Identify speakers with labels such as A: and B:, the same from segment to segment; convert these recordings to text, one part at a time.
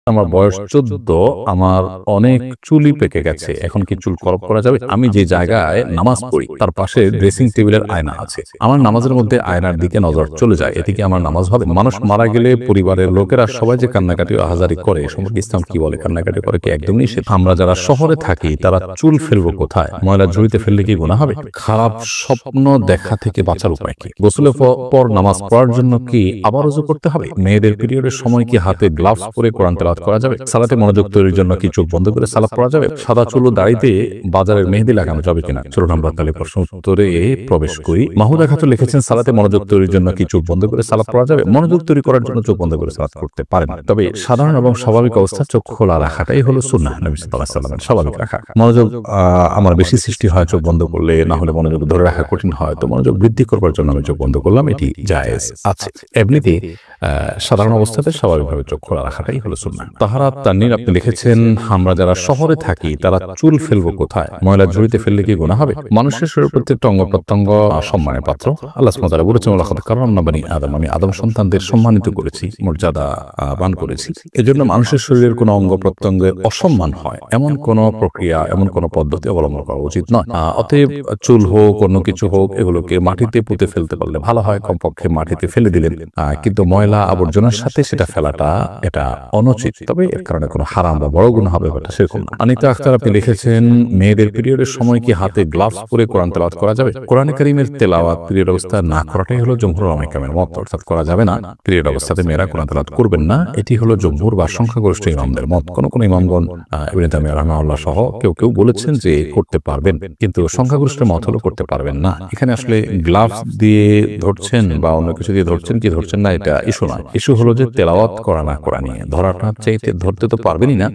A: আমার বয়স ১৪, আমার অনেক চুলই পেকে গেছে। এখন কি চুল কলপ করা যাবে? আমি যে জায়গায় নামাজ পড়ি তার পাশে ড্রেসিং টেবিলের আয়না আছে। আমার নামাজের মধ্যে আয়নার দিকে নজর চলে যায়। এতে কি আমার নামাজ হবে? মানুষ মারা গেলে পরিবারের লোকেরা সবাই যে কান্নাকাটি ও আহাজারি করে, এ সম্পর্কে ইসলাম কি বলে? কান্নাকাটি করে কি একদম নিষেধ? আমরা যারা শহরে থাকি তারা চুল ফেলবো কোথায়? ময়লা ঝুড়িতে ফেললে কি গুনাহ হবে? খারাপ স্বপ্ন দেখা থেকে বাঁচার উপায় কি? গোসলের পর নামাজ পড়ার জন্য কি আবার ওযু করতে হবে? মেয়েদের পিরিয়ডের সময় কি হাতে গ্লাভস পরে কোরআন তেলাওয়াত করা যাবে? সালাতে মনোযোগ তৈরির জন্য কি চোখ বন্ধ করে সালাত পড়া যাবে? সাদা চুল ও দাড়িতে বাজারের মেহেদি লাগানো যাবে কিনা? চলুন আমরা তাহলে প্রশ্ন উত্তরে প্রবেশ করি। মাহমুদা খাতুন লিখেছেন, সালাতে মনোযোগ তৈরির জন্য কি চোখ বন্ধ করে সালাত পড়া যাবে? মনোযোগ তৈরি করার জন্য চোখ বন্ধ করে সালাত করতে পারেন, তবে সাধারণ এবং স্বাভাবিক অবস্থা চোখ খোলা রাখাটাই হলো সুন্নাহ। নবী সাল্লাল্লাহু আলাইহি ওয়াসাল্লামের স্বাভাবিক রাখা। মনোযোগ আমার বেশি সৃষ্টি হয় চোখ বন্ধ করলে, না হলে মনোযোগ ধরে রাখা কঠিন হয়, তো মনোযোগ বৃদ্ধি করবার জন্য আমি চোখ বন্ধ করলাম, এটি জায়েজ আছে। এমনিতে সাধারণ অবস্থাতে স্বাভাবিকভাবে চোখ খোলা রাখাটাই হলো সুন্নাহ। তাহারাত তাননীর আপনি লিখেছেন, আমরা যারা শহরে থাকি তারা চুল ফেলবো কোথায়? ময়লা ঝুড়িতে ফেললে কি গুনাহ হবে? মানুষের শরীরের প্রত্যেকটা অঙ্গ প্রত্যঙ্গ সম্মানের পাত্র। আল্লাহ সুবহানাহু ওয়া তাআলা বলেছেন, ওয়ালাকাদ কাররামনা বানি আদম, আমি আদম সন্তানদের সম্মানিত করেছি, মর্যাদা বান করেছি। এজন্য মানুষের শরীরের কোনো অঙ্গ প্রত্যঙ্গের অসম্মান হয় এমন কোন প্রক্রিয়া, এমন কোন পদ্ধতি অবলম্বন করা উচিত নয়। অতএব চুল হোক অন্য কিছু হোক, এগুলোকে মাটিতে পুঁতে ফেলতে পারলে ভালো হয়, কমপক্ষে মাটিতে ফেলে দিলেন। কিন্তু ময়লা আবর্জনার সাথে সেটা ফেলাটা এটা অনুচিত, তবে এর কারণে কোনো হারাম বা বড় গুনাহ হবে এটা সেরকম না। অনিতা আখতার আপনি লিখেছেন, মেয়েদের পিরিয়ডের সময় কি হাতে গ্লাভস পরে কোরআন তেলাওয়াত করা যাবে? কোরআন কারীমের তেলাওয়াত পিরিয়ড অবস্থায় না করাটাই হলো জমহুর উলামায়ে কেরামের মত, অর্থাৎ করা যাবে না। পিরিয়ড অবস্থাতে মেয়েরা কোরআন তেলাওয়াত করবেন না, এটি হলো জমহুর বা সংখ্যাগরিষ্ঠ ইমামদের মত। কোন কোন ইমামগণ ইবনে তাইমিয়া রাহিমাহুল্লাহ সহ কেউ কেউ বলেছেন যে করতে পারবেন, কিন্তু সংখ্যাগরিষ্ঠ মত হলো করতে পারবেন না। এখানে আসলে গ্লাভস দিয়ে ধরছেন বা অন্য কিছু দিয়ে ধরছেন কি ধরছেন না, এটা ইস্যু নয়। ইস্যু হলো যে তেলাওয়াত করা না করা নিয়ে। ধরাটা চাইতে ধরতে তো পারবেনই না,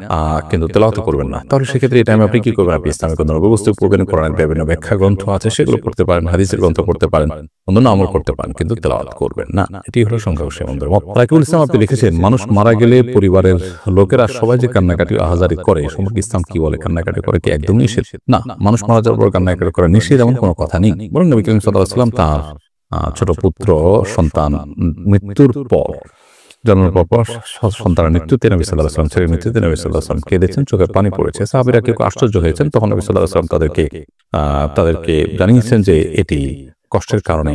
A: কিন্তু তেলাওয়াত করবেন না। তাহলে সেক্ষেত্রে এই টাইমে আপনি কি করবেন? আপনি ইসলামিক কোনো নববস্তু পড়বেন, কোরআনের বিভিন্ন ব্যাখ্যা গ্রন্থ আছে সেগুলো পড়তে পারেন, হাদিসের গ্রন্থ পড়তে পারেন, অন্যান্য আমল করতে পারেন, কিন্তু তেলাওয়াত করবেন না। এটি হলো সংখ্যাগরিষ্ঠ ইমামদের মত। রাকিবুল ইসলাম আপনি লিখেছেন, মানুষ মারা গেলে পরিবারের লোকেরা সবাই যে কান্নাকাটি আহাজারি করে, এ সম্পর্কে ইসলাম কি বলে? কান্নাকাটি করে কি একদম নিষেধ? না, মানুষ মারা যাওয়ার পর কান্নাকাটি করা নিষেধ এমন কোনো কথা নেই। বরং নবী করিম সাল্লাল্লাহু আলাইহি ওয়াসাল্লাম তার ছোট পুত্র সন্তান মৃত্যুর পর, জন্মের পর সন্তানের মৃত্যুতে নবী সাল্লাল্লাহু আলাইহি ওয়াসাল্লাম, ছেলের মৃত্যুতে নবী সাল্লাল্লাহু আলাইহি ওয়াসাল্লাম কেঁদেছেন, চোখের পানি পড়েছে। সাহাবীরা কেউ আশ্চর্য হয়েছেন, তখন নবী সাল্লাল্লাহু আলাইহি ওয়াসাল্লাম তাদেরকে জানিয়েছেন যে এটি কষ্টের কারণে,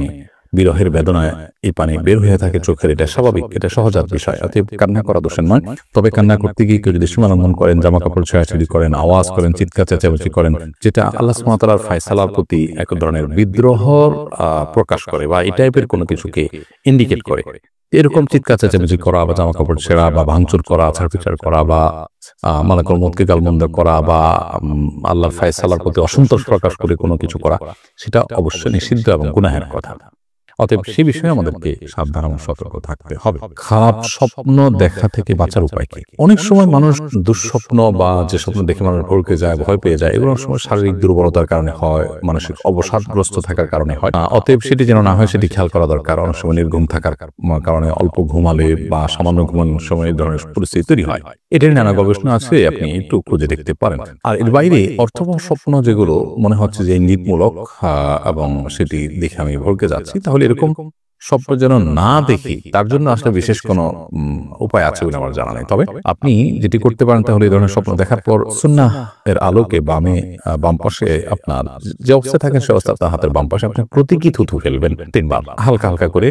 A: বিরহের বেদনায় এই পানি বের হয়ে থাকে চোখের, এটা স্বাভাবিক, এটা সহজাত বিষয়। অতএব কান্না করা দোষের নয়। তবে কান্না করতে গিয়ে কেউ যদি সীমালঙ্ঘন করেন, জামা কাপড় ছেঁড়াছেঁড়ি করেন, আওয়াজ করেন, চিৎকার চেঁচামেচি করেন, যেটা আল্লাহ সুবহানাহু ওয়া তাআলার ফায়সালার প্রতি এক ধরনের বিদ্রোহর প্রকাশ করে বা এই টাইপের কোনো কিছুকে ইন্ডিকেট করে, এরকম চিৎকার চেঁচামেচি করা বা জামা কাপড় ছেঁড়া বা ভাঙচুর করা, আছাড় করা বা মালাকুল মউতকে গালমন্দ করা বা আল্লাহর ফায়সালার প্রতি অসন্তোষ প্রকাশ করে কোনো কিছু করা, সেটা অবশ্যই নিষিদ্ধ এবং গুনাহের কথা। অতএব সে বিষয়ে আমাদেরকে সাবধান এবং সতর্ক থাকতে হবে। খারাপ স্বপ্ন দেখা থেকে বাঁচার উপায় কি? অনেক সময় মানুষ দুঃস্বপ্ন বা যে স্বপ্ন দেখে মানুষ ভড়কে যায়, ভয় পেয়ে যায়, এগুলো অনেক সময় শারীরিক দুর্বলতার কারণে হয়, মানসিক অবসাদগ্রস্ত থাকার কারণে হয়। অতএব সেটি যেন না হয় সেটি খেয়াল করা দরকার। অনেক সময় নির্ঘুম থাকার কারণে, অল্প ঘুমালে বা সামান্য ঘুমানোর সময় এই ধরনের পরিস্থিতি তৈরি হয়। এটার নানা গবেষণা আছে, আপনি একটু খুঁজে দেখতে পারেন। আর এর বাইরে অর্থবহ স্বপ্ন যেগুলো মনে হচ্ছে যে ইঙ্গিতমূলক এবং সেটি দেখে আমি ভড়কে যাচ্ছি, তাহলে এরকম স্বপ্ন যেন না দেখি, তার জন্য আসলে বিশেষ কোনো উপায় আছে বলে আমার জানা নেই। তবে আপনি যেটি করতে পারেন, তাহলে এই ধরনের স্বপ্ন দেখার পর সুন্নাহ এর আলোকে বাম পাশে আপনার যে অবস্থায় থাকেন সে অবস্থা, আপনার হাতের বাম পাশে আপনি প্রতীকী থুথু ফেলবেন 3 বার, হালকা হালকা করে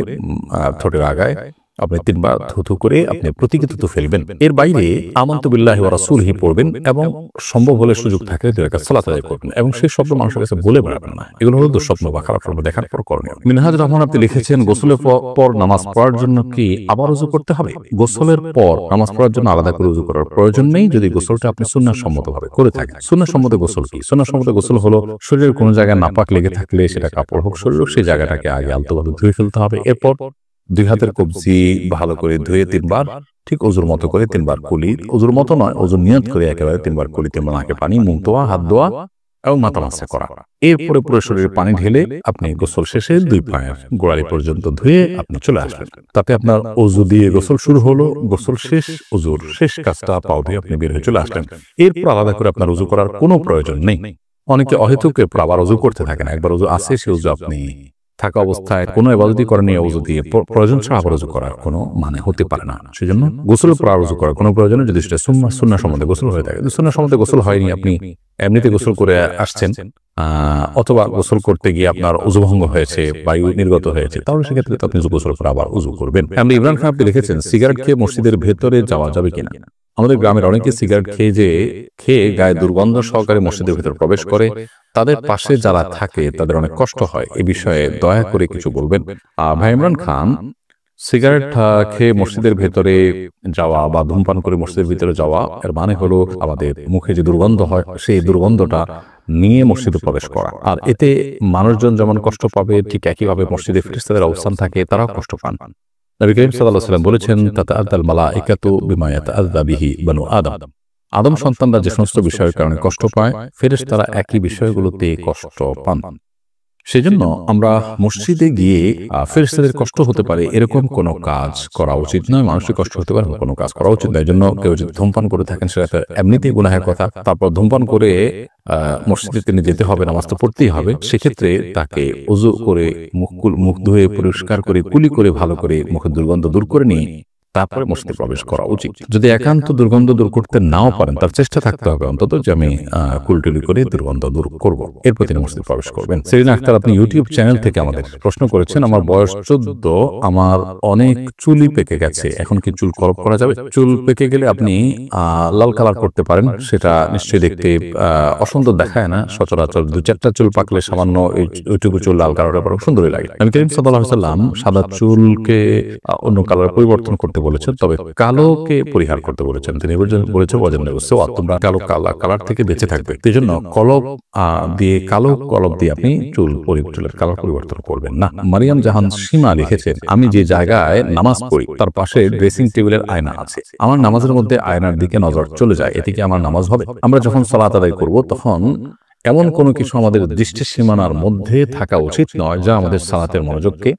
A: ঠোঁটের আগায় আপনি 3 বার থুথু করে আপনি প্রতীকী থুথু ফেলবেন। এর বাইরে আমানতু বিল্লাহি ওয়া রাসূলিহি পড়বেন এবং সম্ভব হলে সুযোগ থাকলে 2 রাকাত সালাত আদায় করবেন এবং সেই স্বপ্ন মানুষের কাছে বলে বেড়াবেন না। এগুলো হলো দুঃস্বপ্ন বা খারাপ স্বপ্ন দেখার পর করণীয়। মিনহাজুর রহমান আপনি লিখেছেন, গোসলের পর নামাজ পড়ার জন্য কি আবার ওযু করতে হবে? গোসলের পর নামাজ পড়ার জন্য আলাদা করে ওযু করার প্রয়োজন নেই, যদি গোসলটা আপনি সুন্নাহ সম্মতভাবে করে থাকেন। সুন্নাহ সম্মত গোসল কি? সুন্নাহ সম্মত গোসল হলো শরীরের কোনো জায়গায় নাপাক লেগে থাকলে, সেটা কাপড় হোক শরীর হোক, সেই জায়গাটাকে আগে আলতোভাবে ধুয়ে ফেলতে হবে। এরপর 2 হাতের কবজি ভালো করে ধুয়ে 3 বার, ঠিক ওযুর মতো করে 3 বার কুলি, ওযুর মতো নয়, ওযুর নিয়ত করে একেবারে 3 বার কুলি, 3 বার নাকে পানি, মুখ ধোয়া, হাত ধোয়া এবং মাথা মাসা করা। এরপরে পুরো শরীরে পানি ঢেলে আপনি গোসল শেষে 2 পায়ের গোড়ালি পর্যন্ত ধুয়ে আপনি চলে আসবেন। তাতে আপনার ওযু দিয়ে গোসল শুরু হলো, গোসল শেষ, ওযুর শেষ কাজটা পাও ধুয়ে আপনি বের হয়ে চলে আসলেন। এরপর আলাদা করে আপনার ওযু করার কোনো প্রয়োজন নেই। অনেকে অহেতুক এরপর আবার ওযু করতে থাকেন, একবার ওযু আছে সে ওযু আপনি থাকা অবস্থায় কোনো ইবাদতই করে নিয়ে ওযু দিয়ে প্রয়োজন ছাড়া আবার ওযু করার কোনো মানে হতে পারে না। সেজন্য গোসলের পর ওযু করার কোনো প্রয়োজন নেই যদি সেটা সুন্নাহ সম্বন্ধে গোসল হয়ে থাকে। সুন্নাহ সম্বন্ধে গোসল হয়নি, আপনি এমনিতে গোসল করে আসছেন, অথবা গোসল করতে গিয়ে আপনার ওযু ভঙ্গ হয়েছে, বায়ু নির্গত হয়েছে, তাহলে সেক্ষেত্রে আপনি গোসল করে আবার ওযু করবেন। আপনি ইমরান খান আপনি লিখেছেন সিগারেট খেয়ে মসজিদের ভেতরে যাওয়া যাবে কিনা। আমাদের গ্রামের অনেকে সিগারেট খেয়ে গায়ে দুর্গন্ধ সহকারে মসজিদের ভেতর প্রবেশ করে, তাদের পাশে যারা থাকে তাদের অনেক কষ্ট হয়। এ বিষয়ে দয়া করে কিছু বলবেন। ভাই ইমরান খান, সিগারেট খেয়ে মসজিদের ভেতরে যাওয়া বা ধূমপান করে মসজিদের ভিতরে যাওয়া এর মানে হলো আমাদের মুখে যে দুর্গন্ধ হয় সেই দুর্গন্ধটা নিয়ে মসজিদে প্রবেশ করা। আর এতে মানুষজন যেমন কষ্ট পাবে, ঠিক একইভাবে মসজিদে ফেরেশতাদের অবস্থান থাকে, তারাও কষ্ট পান। নবী করিম সাল্লাল্লাহু আলাইহি ওয়াসাল্লাম বলেছেন, তাতাআদ্দাল মালাইকাতু বিমা ইয়াতাআদ্দা বিহি বানু আদম। আদম সন্তানরা যে সমস্ত বিষয়ের কারণে কষ্ট পায়, ফেরেশতারা একই বিষয়গুলোতে কষ্ট পান। সেজন্য আমরা মসজিদে গিয়ে ফেরেশতাদের কষ্ট হতে পারে এরকম কোনো কাজ করা উচিত নয়, মানুষের কষ্ট হতে পারে কোনো কাজ করা উচিত নয়। এই জন্য কেউ যদি ধূমপান করে থাকেন সেটা এমনিতেই গুনাহের কথা, তারপর ধূমপান করে মসজিদে তিনি যেতে হবে, নামাজ তো পড়তেই হবে, সেক্ষেত্রে তাকে ওযু করে মুখ ধুয়ে পরিষ্কার করে কুলি করে ভালো করে মুখের দুর্গন্ধ দূর করে নিয়ে তারপরে মসজিদে প্রবেশ করা উচিত। যদি একান্ত দুর্গন্ধ দূর করতে নাও পারেন, তার চেষ্টা থাকতে হবে অন্তত যে আমি কুলটুলি করে দুর্গন্ধ দূর করব, এরপর তিনি মসজিদে প্রবেশ করবেন। সেলিনা আক্তার, আপনি ইউটিউব চ্যানেল থেকে আমাদের প্রশ্ন করেছেন, আমার বয়স 14, আমার অনেক চুলই পেকে গেছে, এখন কি চুল কলপ করা যাবে? চুল পেকে গেলে আপনি লাল কালার করতে পারেন, সেটা নিশ্চয়ই দেখতে অসুন্দর দেখায় না। সচরাচর 2-4টা চুল পাকলে সামান্য ওইটুকু চুল লাল কালারের পর সুন্দরই লাগে। নবী করিম সাল্লাল্লাহু আলাইহি ওয়াসাল্লাম সাদা চুলকে অন্য কালার পরিবর্তন করতে বলেছেন, তবে কালোকে পরিহার করতে বলেছেন। তিনি বলেছেন তোমরা কালো কালার থেকে বেঁচে থাকবে। এই জন্য কালো কলব দিয়ে আপনি চুলের কালার পরিবর্তন করবেন না। মারিয়াম জাহান সীমা লিখেছেন, আমি যে জায়গায় নামাজ পড়ি তার পাশে ড্রেসিং টেবিলের আয়না আছে, আমার নামাজের মধ্যে আয়নার দিকে নজর চলে যায়, এতে কি আমার নামাজ হবে? আমরা যখন সালাত আদায় করব তখন এমন কোনো কিছু আমাদের দৃষ্টি সীমানার মধ্যে থাকা উচিত নয় যা আমাদের সালাতের মনোযোগকে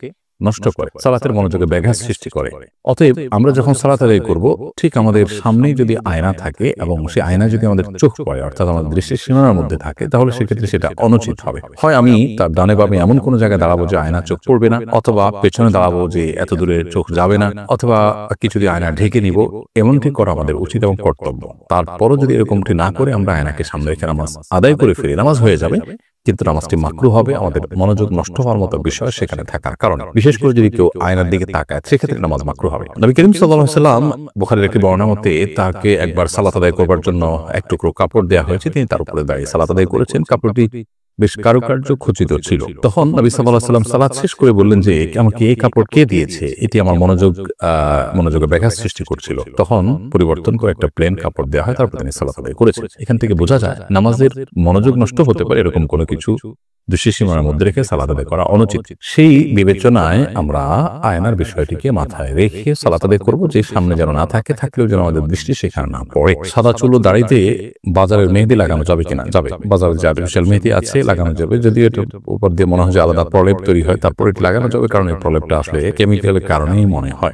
A: নষ্ট করে, সালাতের মনোযোগে ব্যাঘাত সৃষ্টি করে। অতএব আমরা যখন সালাত আদায় করব, ঠিক আমাদের সামনেই যদি আয়না থাকে এবং সেই আয়না যদি আমাদের চোখ পড়ে, অর্থাৎ আমাদের দৃষ্টির সীমানার মধ্যে থাকে, তাহলে সেক্ষেত্রে সেটা অনুচিত হবে। হয় আমি তার ডানে বামে এমন কোনো জায়গায় দাঁড়াবো যে আয়না চোখ পড়বে না, অথবা পেছনে দাঁড়াবো যে এত দূরে চোখ যাবে না, অথবা কিছু দিয়ে আয়না ঢেকে নিব, এমনটি করা আমাদের উচিত এবং কর্তব্য। তারপরও যদি এরকমটি না করে আমরা আয়নাকে সামনে রেখে নামাজ আদায় করে ফিরি, নামাজ হয়ে যাবে, কিন্তু নামাজটি মাকরুহ হবে, আমাদের মনোযোগ নষ্ট হওয়ার মতো বিষয় সেখানে থাকার কারণে। বিশেষ করে যদি কেউ আয়নার দিকে তাকায়, সেক্ষেত্রে নামাজ মাকরুহ হবে। নবী করিম সাল্লাল্লাহু আলাইহি ওয়াসাল্লাম বুখারীর একটি বর্ণনা মতে তাকে একবার সালাত আদায় করবার জন্য এক টুকরো কাপড় দেওয়া হয়েছে, তিনি তার উপরে দাঁড়িয়ে সালাত আদায় করেছেন। কাপড়টি বেশ কারুকার্য খচিত ছিল। তখন নবী সাল্লাল্লাহু আলাইহি ওয়াসাল্লাম সালাত শেষ করে বললেন যে, আমাকে এই কাপড় কে দিয়েছে? এটি আমার মনোযোগে ব্যাঘাত সৃষ্টি করছিল। তখন পরিবর্তন করে একটা প্লেন কাপড় দেওয়া হয়, তারপর তিনি সালাত আদায় করেছেন। এখান থেকে বোঝা যায় নামাজের মনোযোগ নষ্ট হতে পারে এরকম কোনো কিছু দৃষ্টি সীমানার মধ্যে রেখে সালাত আদায় করা অনুচিত। সেই বিবেচনায় আমরা আয়নার বিষয়টিকে মাথায় রেখে সালাত আদায় করবো, যে সামনে যেন না থাকে, থাকলেও যেন আমাদের দৃষ্টি সেখানে না পড়ে। সাদা চুল ও দাড়িতে বাজারের মেহেদি লাগানো যাবে কিনা? যাবে। বাজারে যে আর্টিফিশিয়াল মেহেদি আছে লাগানো যাবে, যদিও এটা উপর দিয়ে মনে হয় যে আলাদা প্রলেপ তৈরি হয়, তারপর এটি লাগানো যাবে, কারণ এই প্রলেপটা আসলে কেমিক্যালের কারণেই মনে হয়।